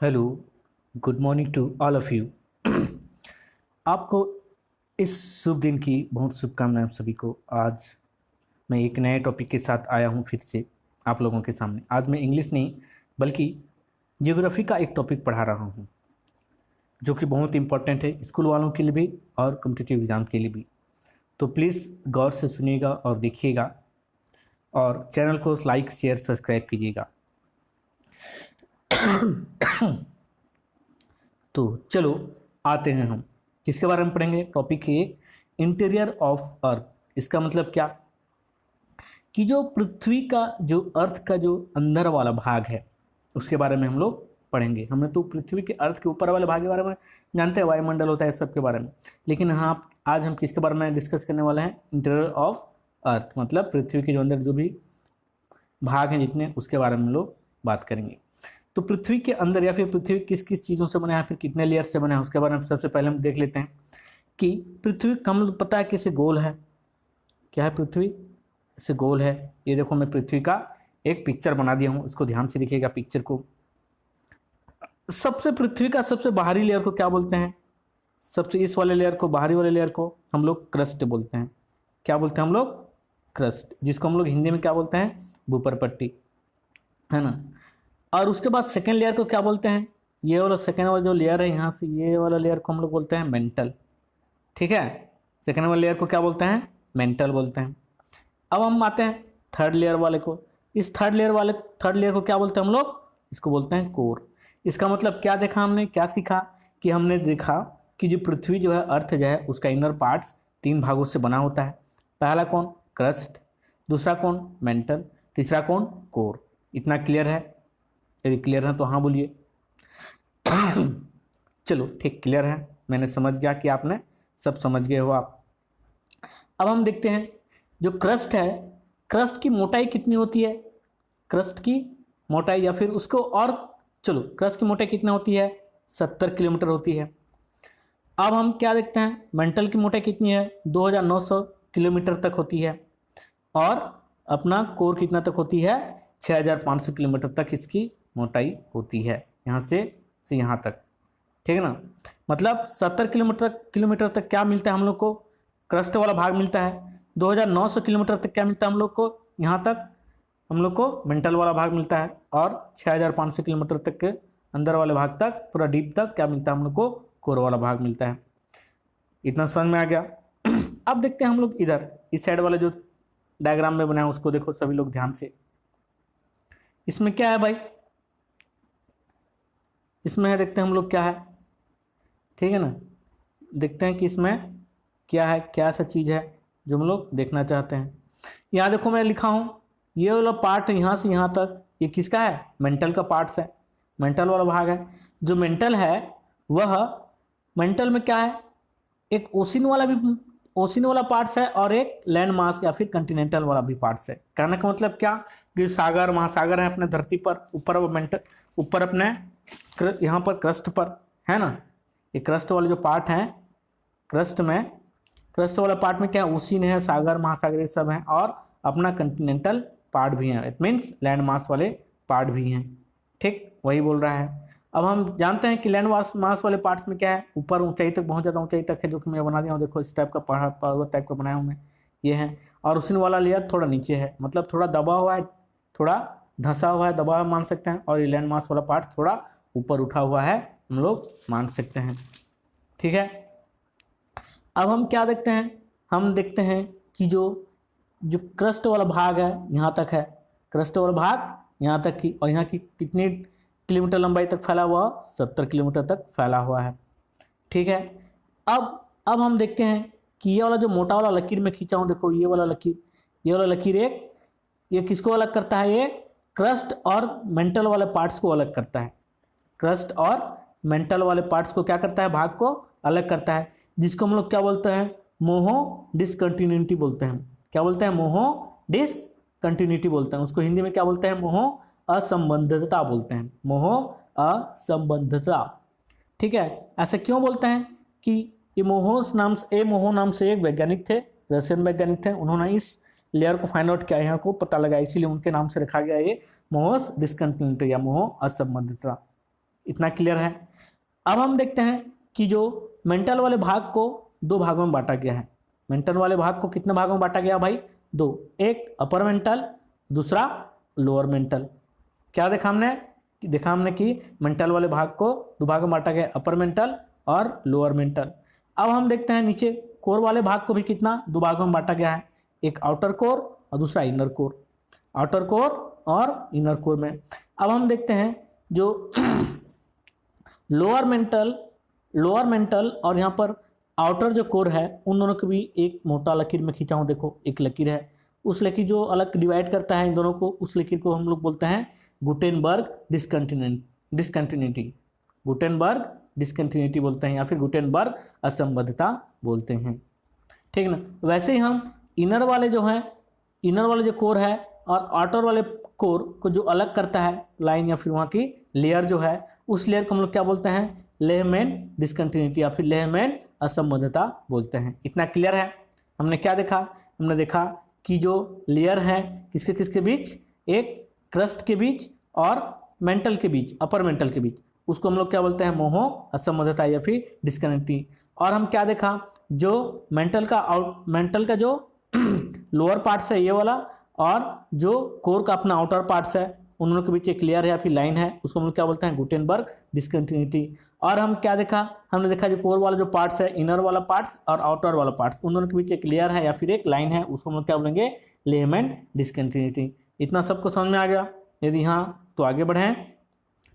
Hello, good morning to all of you. आपको इस शुभ दिन की बहुत शुभकामनाएं सभी को। आज मैं एक नए टॉपिक के साथ आया हूं फिर से आप लोगों के सामने। आज मैं इंग्लिश नहीं बल्कि ज्योग्राफी का एक टॉपिक पढ़ा रहा हूं जो कि बहुत इंपॉर्टेंट है स्कूल वालों के लिए भी और कॉम्पिटिटिव एग्ज़ाम के लिए भी। तो प्लीज़ गौर से सुनिएगा और देखिएगा और चैनल को लाइक शेयर सब्सक्राइब कीजिएगा। तो चलो आते हैं हम किसके बारे में पढ़ेंगे। टॉपिक है इंटीरियर ऑफ अर्थ। इसका मतलब क्या कि जो पृथ्वी का जो अर्थ का जो अंदर वाला भाग है उसके बारे में हम लोग पढ़ेंगे। हमने तो पृथ्वी के अर्थ के ऊपर वाले भाग के बारे में जानते हैं, वायुमंडल होता है सब के बारे में, लेकिन हाँ आज हम किसके बारे में डिस्कस करने वाले हैं, इंटीरियर ऑफ अर्थ मतलब पृथ्वी के जो अंदर जो भी भाग हैं जितने उसके बारे में हम लोग बात करेंगे। तो पृथ्वी के अंदर या फिर पृथ्वी किस किस चीज़ों से बना है, फिर कितने लेयर से बना है उसके बारे में सबसे पहले हम देख लेते हैं कि पृथ्वी का हम लोग पता है कैसे गोल है। क्या है, पृथ्वी से गोल है। ये देखो मैं पृथ्वी का एक पिक्चर बना दिया हूँ, इसको ध्यान से देखिएगा पिक्चर को। सबसे पृथ्वी का सबसे बाहरी लेयर को क्या बोलते हैं, सबसे इस वाले लेयर को, बाहरी वाले लेयर को हम लोग क्रस्ट बोलते हैं। क्या बोलते हैं हम लोग, क्रस्ट, जिसको हम लोग हिंदी में क्या बोलते हैं, भूपर पट्टी, है ना। और उसके बाद सेकेंड लेयर को क्या बोलते हैं, ये वाला सेकेंड वाला जो लेयर है यहाँ से ये वाला लेयर को हम लोग बोलते हैं मेंटल। ठीक है, सेकेंड वाले लेयर को क्या बोलते हैं, मेंटल बोलते हैं। अब हम आते हैं थर्ड लेयर वाले को। इस थर्ड लेयर को क्या बोलते हैं हम लोग, इसको बोलते हैं कोर। इसका मतलब क्या देखा हमने, क्या सीखा कि हमने देखा कि जो पृथ्वी जो है, अर्थ जो है, उसका इनर पार्ट्स 3 भागों से बना होता है। पहला कौन, क्रस्ट, दूसरा कौन, मेंटल, तीसरा कौन, कोर। इतना क्लियर है? यदि क्लियर है तो हाँ बोलिए। चलो ठीक, क्लियर है, मैंने समझ गया कि आपने सब समझ गए हो आप। अब हम देखते हैं जो क्रस्ट है, क्रस्ट की मोटाई कितनी होती है, क्रस्ट की मोटाई या फिर उसको और चलो क्रस्ट की मोटाई कितना होती है, 70 किलोमीटर होती है। अब हम क्या देखते हैं, मेंटल की मोटाई कितनी है, 2900 किलोमीटर तक होती है। और अपना कोर कितना तक होती है, 6500 किलोमीटर तक इसकी मोटाई होती है, यहाँ से यहाँ तक। ठीक है ना, मतलब 70 किलोमीटर तक क्या मिलता है हम लोग को, क्रस्ट वाला भाग मिलता है। 2900 किलोमीटर तक क्या मिलता है हम लोग को, यहाँ तक हम लोग को मेंटल वाला भाग मिलता है। और 6500 किलोमीटर तक के अंदर वाले भाग तक, पूरा डीप तक क्या मिलता है हम लोग को, कोर वाला भाग मिलता है। इतना समझ में आ गया। अब देखते हैं हम लोग इधर इस साइड वाले जो डायग्राम में बना है उसको देखो सभी लोग ध्यान से। इसमें क्या है भाई, इसमें है, देखते हैं हम लोग क्या है। ठीक है ना, देखते हैं कि इसमें क्या है, क्या सा चीज़ है जो हम लोग देखना चाहते हैं। यहाँ देखो मैं लिखा हूँ, ये वाला पार्ट यहाँ से यहाँ तक ये किसका है, मेंटल का पार्ट्स है, मेंटल वाला भाग है। जो मेंटल है वह, मेंटल में क्या है, एक ओशिन वाला पार्ट्स है और एक लैंड मास या फिर कंटिनेंटल वाला भी पार्ट्स है। कहने का मतलब क्या कि सागर महासागर है अपने धरती पर, ऊपर वो मेंटल, ऊपर अपने यहाँ पर क्रस्ट पर, है ना। ये क्रस्ट वाले जो पार्ट हैं, क्रस्ट वाला पार्ट में क्या है, ओशिन है, सागर महासागर ये सब हैं, और अपना कंटिनेंटल पार्ट भी है, इट मीन्स लैंड मास वाले पार्ट भी हैं। ठीक, वही बोल रहा है। अब हम जानते हैं कि लैंड मास वाले पार्ट्स में क्या है, ऊपर ऊंचाई तक, बहुत ज़्यादा ऊंचाई तक है, जो कि मैं बना दिया हूँ, देखो इस टाइप का पर्वत टाइप का बनाया हूँ मैं, ये है। और ओशिन वाला लेयर थोड़ा नीचे है, मतलब थोड़ा दबा हुआ है, थोड़ा धंसा हुआ है, दबा हुआ मान सकते हैं। और ये लैंड मास वाला पार्ट थोड़ा ऊपर उठा हुआ है, हम लोग मान सकते हैं। ठीक है, अब हम क्या देखते हैं, हम देखते हैं कि जो क्रस्ट वाला भाग है यहाँ तक है, क्रस्ट वाला भाग यहाँ तक की, और यहाँ की कितनी किलोमीटर लंबाई तक फैला हुआ, 70 किलोमीटर तक फैला हुआ है। ठीक है, अब हम देखते हैं कि ये वाला जो मोटा वाला लकीर में खींचा हूँ, देखो ये वाला लकीर एक, ये किसको अलग करता है, ये क्रस्ट और मेंटल वाले पार्ट्स को अलग करता है। क्रस्ट और मेंटल वाले पार्ट्स को क्या करता है, भाग को अलग करता है, जिसको हम लोग क्या बोलते हैं, मोहो डिसकंटिन्यूटी बोलते हैं। क्या बोलते हैं, मोहो डिसकंटिन्यूटी बोलते हैं। उसको हिंदी में क्या बोलते हैं, मोहो असंबद्धता बोलते हैं, मोहो असंबद्धता। ठीक है, ऐसा क्यों बोलते हैं कि ये मोहो नाम से एक वैज्ञानिक थे, रशियन वैज्ञानिक थे, उन्होंने इस लेयर को फाइंड आउट किया, यहाँ को पता लगा, इसीलिए उनके नाम से रखा गया ये मोहो डिसकंटिन्यूटी या मोहो असंबद्धता। इतना क्लियर है। अब हम देखते हैं कि जो मेंटल वाले भाग को दो भागों में बांटा गया है। मेंटल वाले भाग को कितने भागों में बांटा गया भाई? दो, एक अपर मेंटल, दूसरा लोअर मेंटल। क्या देखा हमने? कि मेंटल वाले भाग को दो भागों में बांटा गया, अपर मेंटल और लोअर मेंटल। अब हम देखते हैं नीचे कोर वाले भाग को भी कितना दो भागों में बांटा गया है, एक आउटर कोर और दूसरा इनर कोर। आउटर कोर और इनर कोर में अब हम देखते हैं जो लोअर मेंटल और यहाँ पर आउटर जो कोर है, उन दोनों को भी एक मोटा लकीर में खींचा हूँ। देखो एक लकीर है, उस लकीर जो अलग डिवाइड करता है इन दोनों को, उस लकीर को हम लोग बोलते हैं गुटेनबर्ग डिस्कंटिन्यूटी। गुटेनबर्ग डिस्कंटिन्यूटी बोलते हैं या फिर गुटेनबर्ग असंबद्धता बोलते हैं। ठीक ना। वैसे ही हम इनर वाले जो कोर है और आउटर वाले कोर को जो अलग करता है लाइन या फिर वहाँ की लेयर जो है, उस लेयर को हम लोग क्या बोलते हैं? लेहमैन डिस्कंटिन्यूटी या फिर लेहमैन असंबद्धता बोलते हैं। इतना क्लियर है। हमने क्या देखा? हमने देखा कि जो लेयर है किसके किसके बीच? एक क्रस्ट के बीच और मेंटल के बीच, अपर मेंटल के बीच, उसको हम लोग क्या बोलते हैं? मोह असंबद्धता या फिर डिस्कनेक्टिविटी। और हम क्या देखा? जो मेंटल का जो लोअर पार्ट्स है ये वाला, और जो कोर का अपना आउटर पार्ट्स है, उन दोनों के बीच एक लेयर है या फिर लाइन है, उसको हम लोग क्या बोलते हैं? Gutenberg discontinuity. और हम क्या देखा? हमने देखा जो कोर वाला जो पार्ट्स है, इनर वाला पार्ट्स और आउटर वाला पार्ट्स, उन दोनों के बीच एक लेयर है या फिर एक लाइन है, उसको हम लोग क्या बोलेंगे? Lehman discontinuity. इतना सबको समझ में आ गया? यदि हाँ तो आगे बढ़ें।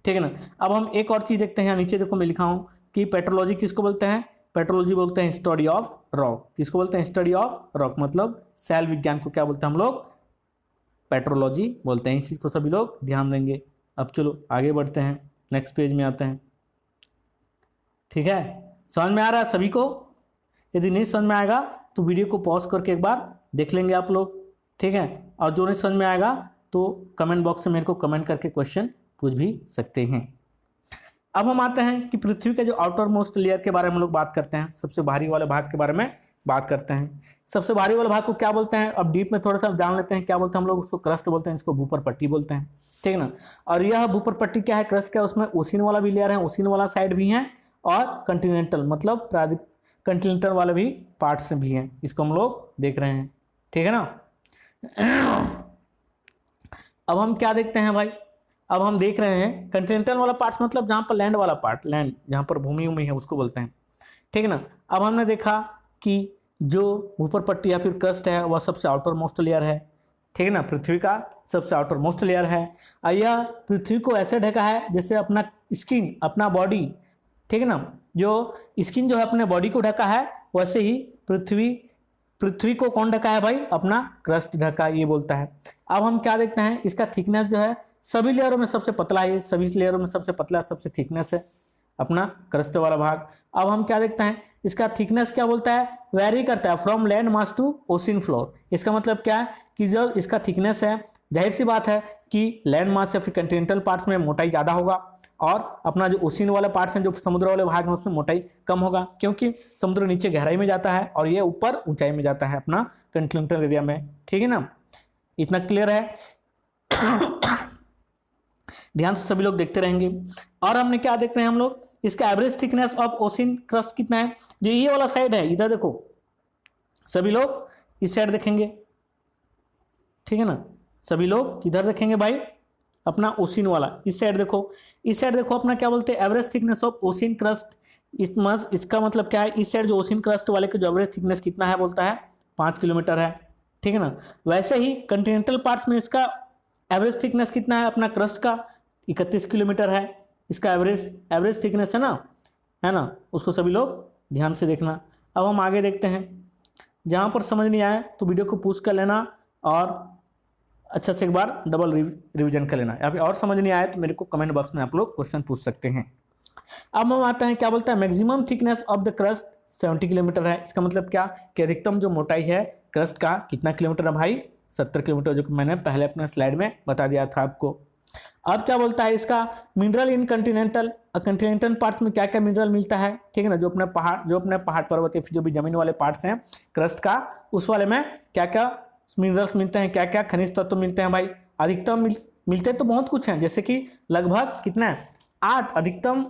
ठीक है ना। अब हम एक और चीज़ देखते हैं। यहाँ नीचे देखो मैं लिखा हूँ कि पेट्रोलॉजी किसको बोलते हैं? पेट्रोलॉजी बोलते हैं स्टडी ऑफ रॉक। किसको बोलते हैं? Study of rock. मतलब शैल विज्ञान को क्या बोलते हैं हम लोग? पेट्रोलॉजी बोलते हैं। इस चीज़ को सभी लोग ध्यान देंगे। अब चलो आगे बढ़ते हैं, नेक्स्ट पेज में आते हैं। ठीक है, समझ में आ रहा है सभी को? यदि नहीं समझ में आएगा तो वीडियो को पॉज करके एक बार देख लेंगे आप लोग। ठीक है, और जो नहीं समझ में आएगा तो कमेंट बॉक्स में मेरे को कमेंट करके क्वेश्चन पूछ भी सकते हैं। अब हम आते हैं कि पृथ्वी के जो आउटर मोस्ट लेयर के बारे में हम लोग बात करते हैं, सबसे भारी वाले भाग के बारे में बात करते हैं। सबसे भारी वाले भाग को क्या बोलते हैं? अब डीप में थोड़ा सा जान लेते हैं क्या बोलते हैं हम लोग। उसको क्रस्ट बोलते हैं, इसको भूपर पट्टी बोलते हैं। ठीक है ना। और यह भूपर पट्टी क्या है? क्रस्ट क्या है? उसमें ओशियन वाला भी लेयर है, ओशियन वाला साइड भी है, और कंटिनेंटल मतलब कंटिनेंटल वाले भी पार्ट्स भी हैं। इसको हम लोग देख रहे हैं। ठीक है ना। अब हम क्या देखते हैं भाई? अब हम देख रहे हैं कंटिनेंटल वाला पार्ट्स मतलब जहाँ पर लैंड वाला पार्ट, लैंड जहाँ पर भूमि उमी है उसको बोलते हैं। ठीक है ना। अब हमने देखा कि जो ऊपर पट्टी या फिर क्रस्ट है वह सबसे आउटर मोस्ट लेयर है। ठीक है ना, पृथ्वी का सबसे आउटर मोस्ट लेयर है। यह पृथ्वी को ऐसे ढका है जैसे अपना स्किन, अपना बॉडी। ठीक है ना, जो स्किन जो है अपने बॉडी को ढका है, वैसे ही पृथ्वी को कौन ढका है भाई? अपना क्रस्ट ढका, ये बोलता है। अब हम क्या देखते हैं? इसका थिकनेस जो है सभी लेयरों में सबसे पतला है, सभी लेयरों में सबसे पतला सबसे थिकनेस है अपना क्रस्ट वाला भाग। अब हम क्या देखते हैं? इसका थिकनेस क्या बोलता है? वेरी करता है from land mass to ocean floor. इसका मतलब क्या है कि जो इसका थिकनेस है, जाहिर सी बात है कि लैंड मास या फिर कंटिनेंटल पार्ट्स में मोटाई ज़्यादा होगा, और अपना जो ओशियन वाले पार्ट्स हैं, जो समुद्र वाले भाग हैं, उसमें मोटाई कम होगा, क्योंकि समुद्र नीचे गहराई में जाता है और ये ऊपर ऊंचाई में जाता है अपना कंटिनेंटल एरिया में। ठीक है ना, इतना क्लियर है? ध्यान से सभी लोग देखते रहेंगे। और हमने क्या देखते हैं हम लोग? इसका average thickness of ocean crust कितना है? जो ये वाला साइड है, इधर देखो, सभी लोग इस साइड देखेंगे। ठीक है ना, सभी लोग किधर देखेंगे भाई? अपना ओशियन वाला इस साइड देखो। इस साइड देखो, अपना क्या बोलते हैं? Average thickness of ocean crust. इसका मतलब क्या है? इस साइड जो ओशियन क्रस्ट वाले के जो एवरेज थिकनेस कितना है बोलता है? 5 किलोमीटर है। ठीक है ना। वैसे ही कंटिनेंटल पार्ट्स में इसका एवरेज थिकनेस कितना है? अपना क्रस्ट का 31 किलोमीटर है इसका एवरेज थिकनेस है ना। उसको सभी लोग ध्यान से देखना। अब हम आगे देखते हैं। जहाँ पर समझ नहीं आए तो वीडियो को पूछ कर लेना और अच्छा से एक बार डबल रिवीजन कर लेना, या फिर और समझ नहीं आए तो मेरे को कमेंट बॉक्स में आप लोग क्वेश्चन पूछ सकते हैं। अब हम आते हैं, क्या बोलता है? Maximum thickness of the crust 70 kilometre है। इसका मतलब क्या कि अधिकतम जो मोटाई है क्रस्ट का कितना किलोमीटर है भाई? 70 किलोमीटर, जो कि मैंने पहले अपने स्लाइड में बता दिया था आपको। अब क्या बोलता है? इसका मिनरल इन कंटिनेंटल पार्ट्स में क्या क्या मिनरल मिलता है? ठीक है ना, जो अपने पहाड़ पर्वत या फिर जो भी जमीन वाले पार्ट्स हैं क्रस्ट का, उस वाले में क्या क्या मिनरल्स मिलते हैं, क्या क्या खनिज तत्व मिलते हैं भाई? अधिकतम मिलते तो बहुत कुछ हैं, जैसे कि लगभग कितना है? 8 अधिकतम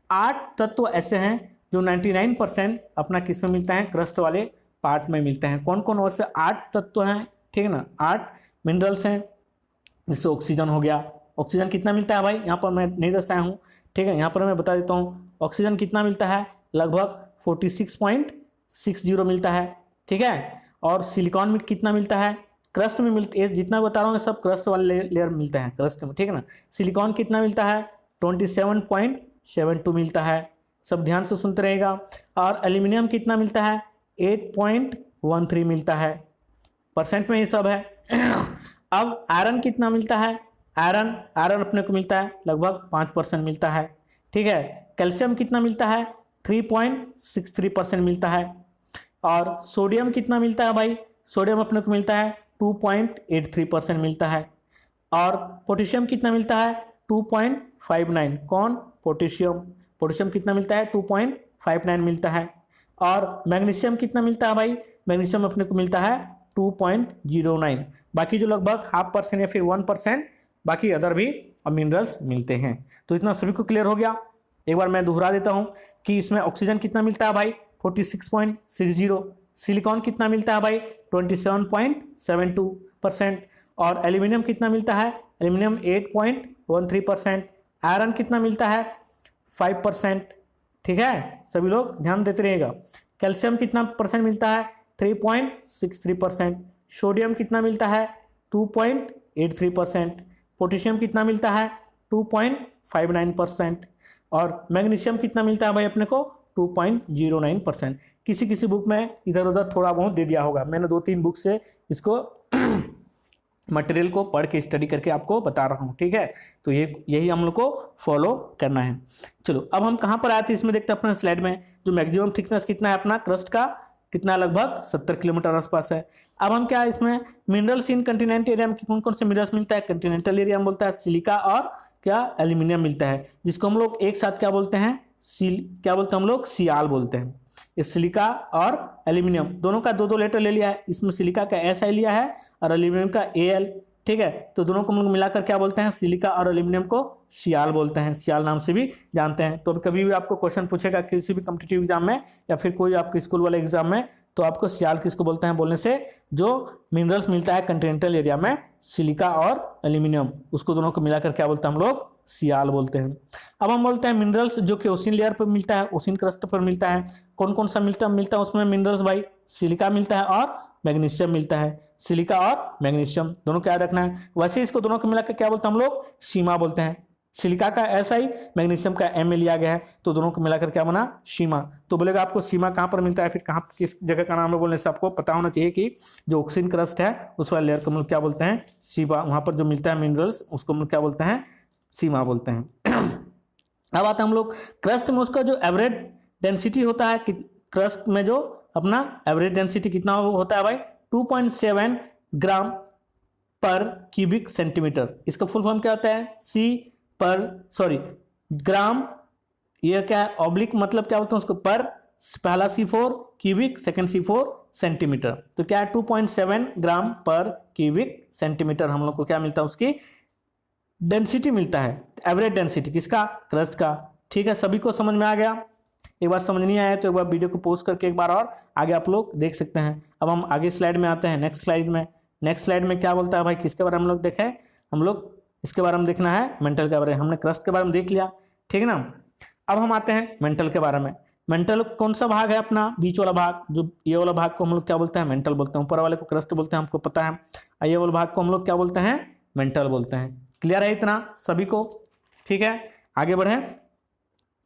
8 तत्व ऐसे हैं जो 99% अपना किस में मिलता है, क्रस्ट वाले पार्ट में मिलते हैं। कौन कौन वैसे 8 तत्व हैं, ठीक है ना, 8 मिनरल्स हैं। जैसे ऑक्सीजन हो गया, ऑक्सीजन कितना मिलता है भाई, यहाँ पर मैं नहीं दर्शाया हूँ, ठीक है, यहाँ पर मैं बता देता हूँ। ऑक्सीजन कितना मिलता है, लगभग 46.60 मिलता है, ठीक है। और सिलिकॉन में कितना मिलता है, क्रस्ट में मिलता है, जितना बता रहा हूँ सब क्रस्ट वाले लेयर मिलता है क्रस्ट में, ठीक है ना। सिलिकॉन कितना मिलता है, 27.72 मिलता है, सब ध्यान से सुनते रहेगा। और एल्यूमिनियम कितना मिलता है, 8.13 मिलता है, परसेंट में ये सब है। अब आयरन कितना मिलता है, आयरन अपने को मिलता है लगभग 5% मिलता है, ठीक है। कैल्शियम कितना मिलता है, 3.63% मिलता है। और सोडियम कितना मिलता है भाई, सोडियम अपने को मिलता है 2.83% मिलता है। और पोटेशियम कितना मिलता है, 2.59। कौन, पोटेशियम कितना मिलता है, 2.59 मिलता है। और मैग्नीशियम कितना मिलता है भाई, मैग्नीशियम अपने को मिलता है 2.09। बाकी जो लगभग 0.5% या फिर 1% बाकी अदर भी मिनरल्स मिलते हैं। तो इतना सभी को क्लियर हो गया। एक बार मैं दोहरा देता हूं कि इसमें ऑक्सीजन कितना मिलता है भाई, 46.60। सिलिकॉन कितना मिलता है भाई, 27.72%। और एल्यूमिनियम कितना मिलता है, एल्यूमिनियम 8.13%। आयरन कितना मिलता है, 5%, ठीक है, सभी लोग ध्यान देते रहिएगा। कैल्शियम कितना परसेंट मिलता है, 3.63%। सोडियम कितना मिलता है, 2.83%। पोटेशियम कितना मिलता है, 2.59%। और मैग्नीशियम कितना मिलता है भाई अपने को, 2.09%। किसी किसी बुक में इधर उधर थोड़ा बहुत दे दिया होगा, मैंने 2-3 बुक से इसको मटेरियल को पढ़ के स्टडी करके आपको बता रहा हूँ, ठीक है। तो यही हम लोग को फॉलो करना है। चलो अब हम कहाँ पर आए थे, इसमें देखते हैं अपने स्लाइड में। जो मैक्सिमम थिकनेस कितना है अपना क्रस्ट का, कितना, लगभग 70 किलोमीटर आसपास है। अब हम क्या, इसमें मिनरल्स इन कंटिनेंटल एरिया में कौन कौन से मिनरल्स मिलता है, कंटिनेंटल एरिया में बोलता है सिलिका और क्या, एल्यूमिनियम मिलता है, जिसको हम लोग एक साथ क्या बोलते हैं, क्या बोलते हैं हम लोग, सियाल बोलते हैं। इस सिलिका और एल्यूमिनियम दोनों का 2-2 लेटर ले लिया है, इसमें सिलिका का SI लिया है और एल्यूमिनियम का AL, ठीक है। तो दोनों को मिलाकर क्या बोलते हैं, सिलिका और एल्यूमिनियम को सियाल बोलते हैं, सियाल नाम से भी जानते हैं। तो कभी भी आपको क्वेश्चन पूछेगा किसी भी कॉम्पिटिटिव एग्जाम में या फिर कोई आपके स्कूल वाले एग्जाम में, तो आपको सियाल किसको बोलते हैं बोलने से, जो मिनरल्स मिलता है कंटिनेंटल एरिया में सिलिका और एल्यूमिनियम, उसको दोनों को मिलाकर क्या बोलते हैं हम लोग, सियाल बोलते हैं। अब हम बोलते हैं मिनरल्स जो कि ओसिन लेयर पर मिलता है, ओसिन क्रस्ट पर मिलता है। कौन कौन सा मिलता है उसमें मिनरल्स भाई, सिलिका मिलता है और मैग्नीशियम मिलता है। सिलिका और मैग्नीशियम दोनों को याद रखना है। वैसे इसको दोनों को मिलाकर क्या बोलते हैं हम लोग, सीमा बोलते हैं। सिलिका का SI, मैग्नीशियम का MA लिया गया है, तो दोनों को मिलाकर क्या बना, सीमा। तो बोलेगा आपको सीमा कहाँ पर मिलता है, फिर कहाँ किस जगह का नाम है, बोलने से आपको पता होना चाहिए कि जो ओक्सिन क्रस्ट है उस वाले लेयर को हम लोग क्या बोलते हैं, सीमा। वहाँ पर जो मिलता है मिनरल्स उसको हम लोग क्या बोलते हैं, सीमा बोलते हैं। अब आता है हम लोग क्रस्ट में, उसका जो एवरेज डेंसिटी होता है, क्रस्ट में जो अपना एवरेज डेंसिटी कितना होता है भाई, 2.7 ग्राम पर क्यूबिक सेंटीमीटर। इसका फुल फॉर्म क्या होता है, ग्राम, ये क्या है, ऑब्लिक मतलब क्या बोलते हैं उसको, पर, पहला C4 cubic, second C4 centimetre. तो क्या है, 2.7 ग्राम पर क्यूबिक सेंटीमीटर हम लोग को क्या मिलता है, उसकी डेंसिटी मिलता है, एवरेज डेंसिटी किसका, क्रस्ट का, ठीक है। सभी को समझ में आ गया। एक बार समझ नहीं आया तो एक बार वीडियो को पॉज करके एक बार और आगे आप लोग देख सकते हैं। अब हम आगे स्लाइड में आते हैं, नेक्स्ट स्लाइड में क्या बोलता है भाई, किसके बारे में हम लोग देखें, हम लोग इसके बारे में देखना है, मेंटल के बारे में। हमने क्रस्ट के बारे में देख लिया, ठीक है ना। अब हम आते हैं मेंटल के बारे में। मेंटल कौन सा भाग है अपना, बीच वाला भाग, जो ये वाला भाग को हम लोग क्या बोलते हैं, मेंटल बोलते हैं। ऊपर वाले को क्रस्ट बोलते हैं, हमको पता है। ये वाला भाग को हम लोग क्या बोलते हैं, मेंटल बोलते हैं। क्लियर है इतना सभी को, ठीक है। आगे बढ़े।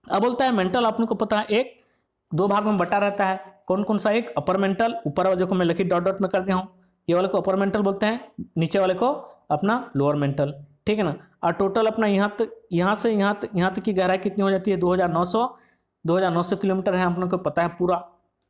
अब बोलता है मेंटल आपने को पता है 1-2 भाग में बटा रहता है। कौन कौन सा, एक अपर मेंटल, ऊपर वाले को मैं लकी डॉट डॉट में कर दिया हूँ, ये वाले को अपर मेंटल बोलते हैं, नीचे वाले को अपना लोअर मेंटल, ठीक है ना। और टोटल अपना यहाँ से यहाँ तक की गहराई कितनी हो जाती है, 2900 किलोमीटर है, हम लोग को पता है पूरा,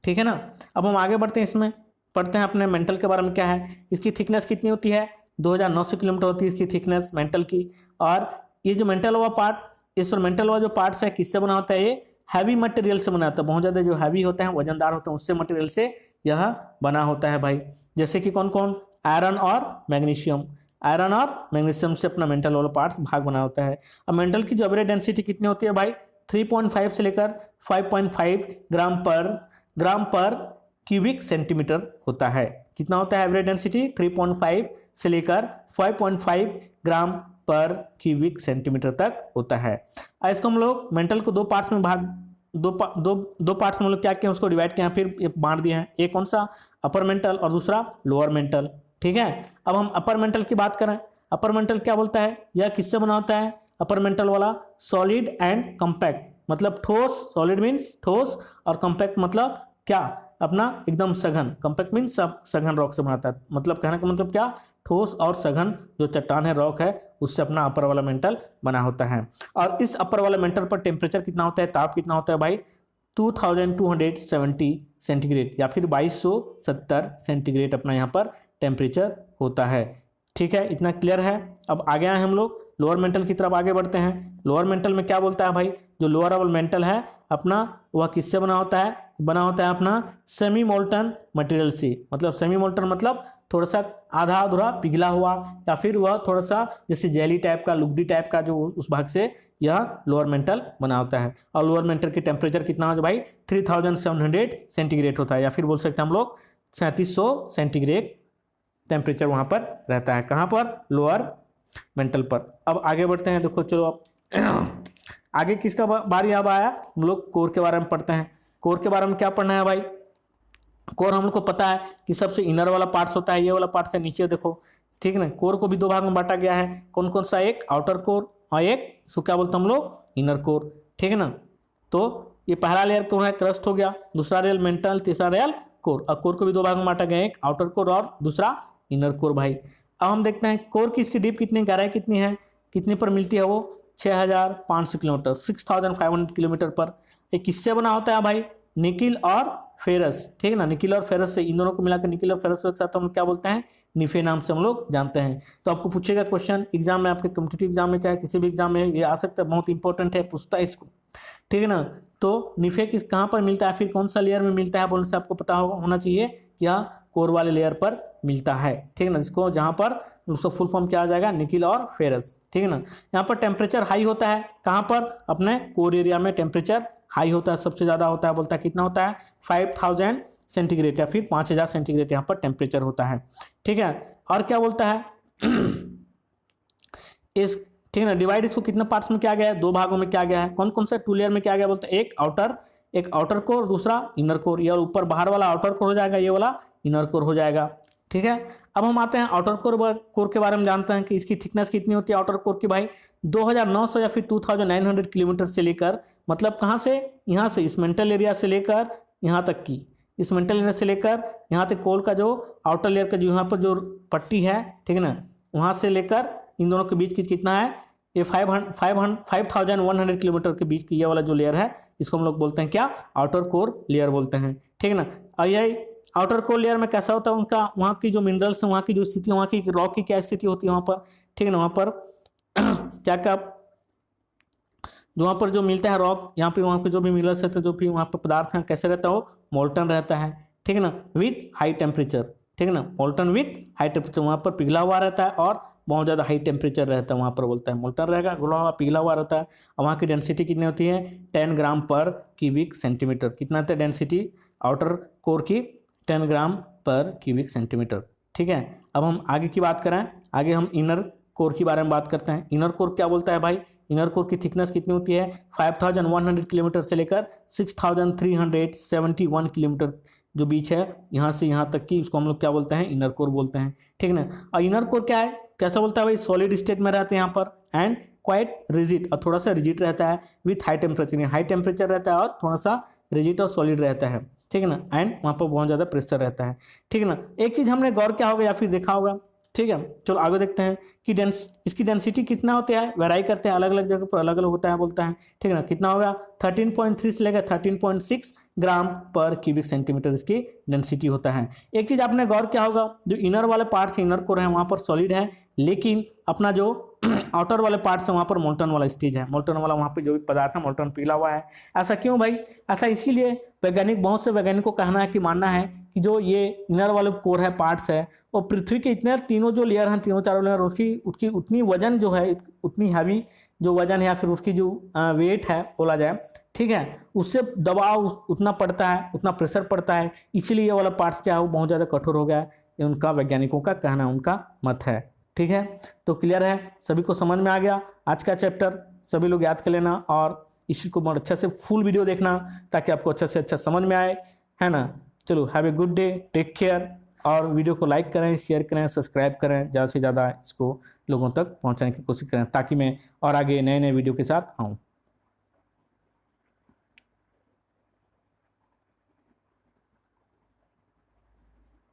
ठीक है ना। अब हम आगे बढ़ते हैं, इसमें पढ़ते हैं अपने मेंटल के बारे में क्या है। इसकी थिकनेस कितनी होती है, 2900 किलोमीटर होती है इसकी थिकनेस मेंटल की। और ये जो मेंटल वाला पार्ट, इस मेंटल वाला जो पार्ट्स है किससे बना होता है, ये हैवी मटेरियल से बना होता है। बहुत ज़्यादा जो हैवी होते हैं, वजनदार होते हैं, उससे मटेरियल से यह बना होता है भाई। जैसे कि कौन कौन, आयरन और मैग्नीशियम। आयरन और मैग्नीशियम से अपना मेंटल वाला पार्ट्स भाग बना होता है। अब मेंटल की जो एवरेज डेंसिटी कितनी होती है भाई, 3.5 से लेकर 5.5 ग्राम पर क्यूबिक सेंटीमीटर होता है। कितना होता है एवरेज डेंसिटी, 3.5 से लेकर 5.5 ग्राम पर क्यूबिक सेंटीमीटर तक होता है। इसको हम लोग मेंटल को दो पार्ट्स में दो पार्ट्स में हम लोग क्या किए, उसको डिवाइड किया, फिर बांट दिए हैं। एक कौन सा, अपर मेंटल और दूसरा लोअर मेंटल। ठीक है, अब हम अपर मेंटल की बात करें। अपर मेंटल क्या बोलता है, यह किससे बना होता है अपर मेंटल वाला, सॉलिड एंड कंपैक्ट, मतलब ठोस, सॉलिड मीन्स ठोस और कंपैक्ट मतलब क्या, अपना एकदम सघन। कंपैक्ट मीन्स सघन रॉक से बनाता है, मतलब कहने का मतलब क्या, ठोस और सघन जो चट्टान है, रॉक है, उससे अपना अपर वाला मेंटल बना होता है। और इस अपर वाला मेंटल पर टेम्परेचर कितना होता है, ताप कितना होता है भाई, 2270 सेंटीग्रेड या फिर 2270 सेंटीग्रेड अपना यहाँ पर टेम्परेचर होता है। ठीक है, इतना क्लियर है। अब आगे आए हम लोग लोअर मेंटल की तरफ आगे बढ़ते हैं। लोअर मेंटल में क्या बोलता है भाई, जो लोअर वाला मेंटल है अपना, वह किससे बना होता है, अपना सेमी मोल्टन मटेरियल से। मतलब सेमी मोल्टन मतलब थोड़ा सा आधा अधूरा पिघला हुआ, या फिर वह थोड़ा सा जैसे जेली टाइप का, लुगदी टाइप का, जो उस भाग से यह लोअर मेंटल बना होता है। और लोअर मेंटल की टेम्परेचर कितना हो भाई, 3700 सेंटीग्रेड होता है, या फिर बोल सकते हैं हम लोग 3700 सेंटीग्रेड टेम्परेचर वहाँ पर रहता है। कहाँ पर, लोअर मेंटल पर। अब आगे बढ़ते हैं, देखो चलो अब आगे किसका बारी अब आया, हम लोग कोर के बारे में पढ़ते हैं। कोर के बारे में क्या पढ़ना है भाई, कोर हम लोग को पता है कि सबसे इनर वाला पार्ट्स होता है, ये वाला पार्ट से नीचे देखो, ठीक है ना। कोर को भी दो भाग में बांटा गया है, कौन कौन सा, एक आउटर कोर और एक इसको क्या बोलते हैं हम लोग, इनर कोर। ठीक है ना, तो ये पहला लेयर कौन है, क्रस्ट हो गया, दूसरा लेयर मेंटल, तीसरा लेयर कोर। और कोर को भी दो भाग में बांटा गया, एक आउटर कोर और दूसरा इनर कोर भाई। अब हम देखते हैं कोर की इसकी डीप कितनी, गहराई कितनी है, कितनी पर मिलती है वो, 6500 किलोमीटर, 6500 किलोमीटर पर। ये किससे बना होता है भाई, निकिल और फेरस। ठीक है ना, निकिल और फेरस से, इन दोनों को मिलाकर निकिल और फेरस के साथ हम क्या बोलते हैं, निफे नाम से हम लोग जानते हैं। तो आपको पूछेगा क्वेश्चन एग्जाम में, आपके कॉम्पिटिटिव एग्जाम में, चाहे किसी भी एग्जाम में ये आ सकता है, बहुत इंपॉर्टेंट है, पूछता है इसको। ठीक है ना, तो निफे किस कहाँ पर मिलता है, फिर कौन सा लेयर में मिलता है बोलने से आपको पता होना चाहिए, यह कोर वाले लेयर पर मिलता है। ठीक है ना, जिसको जहाँ पर उसका फुल फॉर्म क्या आ जाएगा, निकिल और फेरस। ठीक है ना, यहाँ पर टेम्परेचर हाई होता है, कहाँ पर, अपने कोर एरिया में टेम्परेचर हाई होता है, सबसे ज़्यादा होता है। बोलता है कितना होता है, 5000 सेंटीग्रेड या फिर 5000 सेंटीग्रेड यहाँ पर टेम्परेचर होता है। ठीक है, और क्या बोलता है इस, ठीक है ना, डिवाइड इसको कितने पार्ट्स में किया गया है, दो भागों में किया गया है। कौन कौन सा, टू लेयर में किया गया, बोलते हैं एक आउटर कोर, दूसरा इनर कोर। ये ऊपर बाहर वाला आउटर कोर हो जाएगा, ये वाला इनर कोर हो जाएगा। ठीक है, अब हम आते हैं आउटर कोर के बारे में जानते हैं कि इसकी थिकनेस कितनी होती है आउटर कोर की भाई, 2900 या फिर 2900 किलोमीटर से लेकर, मतलब कहाँ से, यहाँ से इस मेंटल एरिया से लेकर यहाँ तक की, इस मेंटल एरिया से लेकर यहाँ तक कोर का जो आउटर लेयर का जो यहाँ पर जो पट्टी है, ठीक है ना, वहाँ से लेकर इन दोनों के बीच की कितना है, ये 5100 किलोमीटर के बीच की ये वाला जो लेयर है, इसको हम लोग बोलते हैं क्या, आउटर कोर लेयर बोलते हैं। ठीक है ना, और ये आउटर कोर लेयर में कैसा होता है उनका, वहाँ की जो मिनरल्स है, वहाँ की जो स्थिति, वहाँ की रॉक की क्या स्थिति होती है वहाँ पर। ठीक है ना, वहाँ पर क्या क्या जो वहाँ पर जो मिलता है रॉक, यहाँ पे वहाँ पे जो भी मिनरल्स रहते हैं, जो भी वहाँ पर पदार्थ हैं, कैसे रहता है वो, मोल्टन रहता है। ठीक है ना, विथ हाई टेम्परेचर। ठीक है ना, मोल्टन विथ हाई टेम्परेचर, वहाँ पर पिघला हुआ रहता है और बहुत ज़्यादा हाई टेम्परेचर रहता है, वहाँ पर बोलता है मोल्टन रहेगा, घुला हुआ पिघला हुआ रहता है। और वहाँ की डेंसिटी कितनी होती है, 10 ग्राम पर क्यूबिक सेंटीमीटर। कितना होता है डेंसिटी आउटर कोर की, 10 ग्राम पर क्यूबिक सेंटीमीटर। ठीक है, अब हम आगे की बात करें, आगे हम इनर कोर के बारे में बात करते हैं। इनर कोर क्या बोलता है भाई, इनर कोर की थिकनेस कितनी होती है, 5100 किलोमीटर से लेकर 6371 किलोमीटर जो बीच है, यहाँ से यहाँ तक की, उसको हम लोग क्या बोलते हैं, इनर कोर बोलते हैं। ठीक है ना, और इनर कोर क्या है, कैसा बोलता है भाई, सॉलिड स्टेट में रहते हैं यहाँ पर, एंड क्वाइट रिजिड, और थोड़ा सा रिजिड रहता है, with high temperature, high temperature रहता है और थोड़ा सा रिजिड और सॉलिड रहता है। ठीक है ना, एंड वहाँ पर बहुत ज़्यादा प्रेशर रहता है। ठीक है ना, एक चीज़ हमने गौर किया होगा या फिर देखा होगा। ठीक है, चलो आगे देखते हैं कि इसकी डेंसिटी कितना होता है, वेराई करते हैं, अलग अलग जगह पर अलग अलग होता है बोलता है। ठीक है ना, कितना होगा, 13.3 से लेकर 13.6 ग्राम पर क्यूबिक सेंटीमीटर इसकी डेंसिटी होता है। एक चीज़ आपने गौर किया होगा, जो इनर वाले पार्ट्स इनर कोर है, वहाँ पर सॉलिड है, लेकिन अपना जो आउटर वाले पार्ट से वहाँ पर मोल्टन वाला स्टेज है, मोल्टन वाला वहाँ पे जो भी पदार्थ है मोल्टन पिघला हुआ है। ऐसा क्यों भाई? ऐसा इसीलिए वैज्ञानिक, बहुत से वैज्ञानिकों का कहना है कि मानना है कि जो ये इनर वाले कोर है, पार्ट्स है, वो पृथ्वी के इतने तीनों जो लेयर हैं, तीनों चारों लेयर, उसकी उतनी वजन जो है, उतनी हैवी जो वजन है या फिर उसकी जो वेट है बोला जाए, ठीक है, उससे दबाव उतना पड़ता है, उतना प्रेशर पड़ता है, इसलिए ये वाला पार्ट्स क्या है वो बहुत ज़्यादा कठोर हो गया है। ये उनका वैज्ञानिकों का कहना है, उनका मत है। ठीक है, तो क्लियर है, सभी को समझ में आ गया आज का चैप्टर, सभी लोग याद कर लेना और इसी को बहुत अच्छा से फुल वीडियो देखना ताकि आपको अच्छा से अच्छा समझ में आए, है ना। चलो, have a good day, take care, और वीडियो को लाइक करें, शेयर करें, सब्सक्राइब करें, ज़्यादा से ज़्यादा इसको लोगों तक पहुंचाने की कोशिश करें ताकि मैं और आगे नए नए वीडियो के साथ आऊँ।